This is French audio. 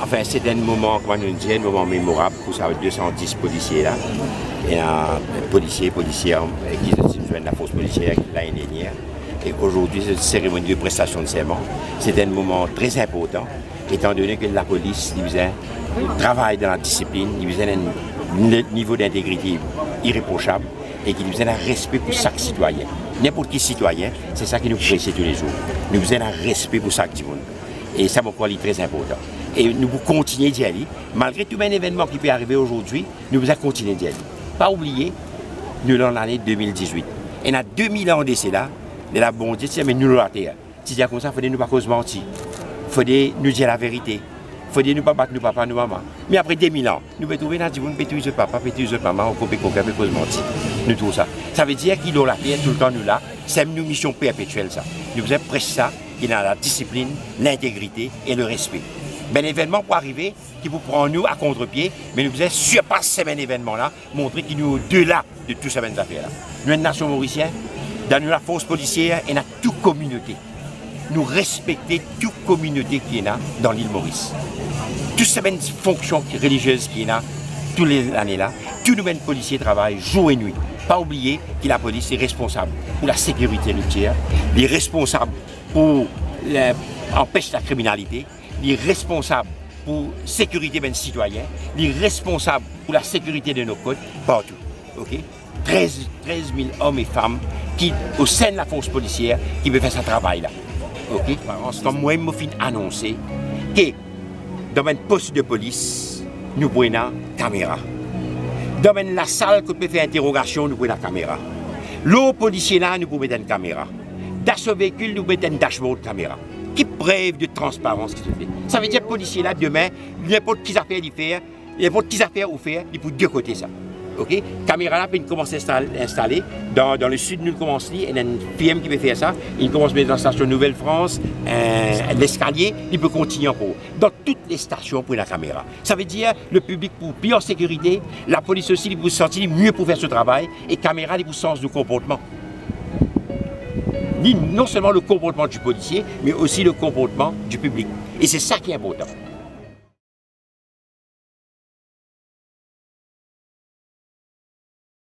Enfin, c'est un moment, comment nous dire, un moment mémorable pour ça, 210 policiers là. Et un policier, policière qui se situent dans la force policière l'année dernière. Et aujourd'hui, c'est une cérémonie de prestation de serment. C'est un moment très important, étant donné que la police travaille dans la discipline, il faisait un niveau d'intégrité irréprochable et qu'il faisait un respect pour chaque citoyen. N'importe qui citoyen, c'est ça qui nous précède tous les jours. Nous faisons un respect pour chaque monde. Et ça, c'est très important. Et nous pouvons continuer d'y aller. Malgré tout un événement qui peut arriver aujourd'hui, nous pouvons continuer d'y aller. Pas oublier, nous sommes en l'année 2018. Et dans 2000 ans de cela, la bon Dieu, mais nous l'avons raté. Si c'est comme ça, il faut nous pas cause mentir. Il faut nous dire la vérité. Il faut nous pas battre nos papas, nos mamans. Mais après 2000 ans, nous pouvons trouver dans le monde, pétuise papa, pétuise maman, on peut copier cause mentir. Nous tout ça. Ça veut dire qu'il a la paix tout le temps nous là. C'est une mission perpétuelle ça. Nous faisons presque ça, qui est dans la discipline, l'intégrité et le respect. Ben, l'événement pour arriver, qui vous prend nous à contre-pied, mais nous faisons surpasser cet événement-là, montrer qu'il nous est au-delà de tout ces affaires-là. Nous, une nation mauricienne, dans la force policière et dans toute communauté. Nous respectons toute communauté qui est là dans l'île Maurice. Toutes ces fonctions religieuses qui est là, toutes les années-là, tous nos policiers travaillent jour et nuit. Pas oublier que la police est responsable pour la sécurité routière, elle est responsable pour empêcher la criminalité, elle est responsable pour la sécurité des citoyens, elle est responsable pour la sécurité de nos côtes, partout. Okay? 13 000 hommes et femmes qui, au sein de la force policière qui veulent faire ce travail-là. Okay? Comme moi, je suis annoncé que dans un poste de police, nous prenons une caméra. Dans la salle que peut faire interrogation, nous prenons la caméra. L'eau policier là, nous pouvons mettre une caméra. Dans ce véhicule, nous mettons une dashboard caméra. Qui preuve de transparence qui se fait. Ça veut dire que le policier là, demain, n'importe qui affaire il fait, n'importe qui affaire ou faire, il peut deux côtés ça. Ok? Caméra là peut commencer à installer. Dans le sud, nous commençons, il y a une PM qui peut faire ça. Il commence à mettre dans la station Nouvelle-France, l'escalier, il peut continuer encore. Dans toutes les stations pour la caméra. Ça veut dire le public pour plus en sécurité, la police aussi, il peut se sentir mieux pour faire ce travail, et caméra, il peut sens du comportement. Non seulement le comportement du policier, mais aussi le comportement du public. Et c'est ça qui est important.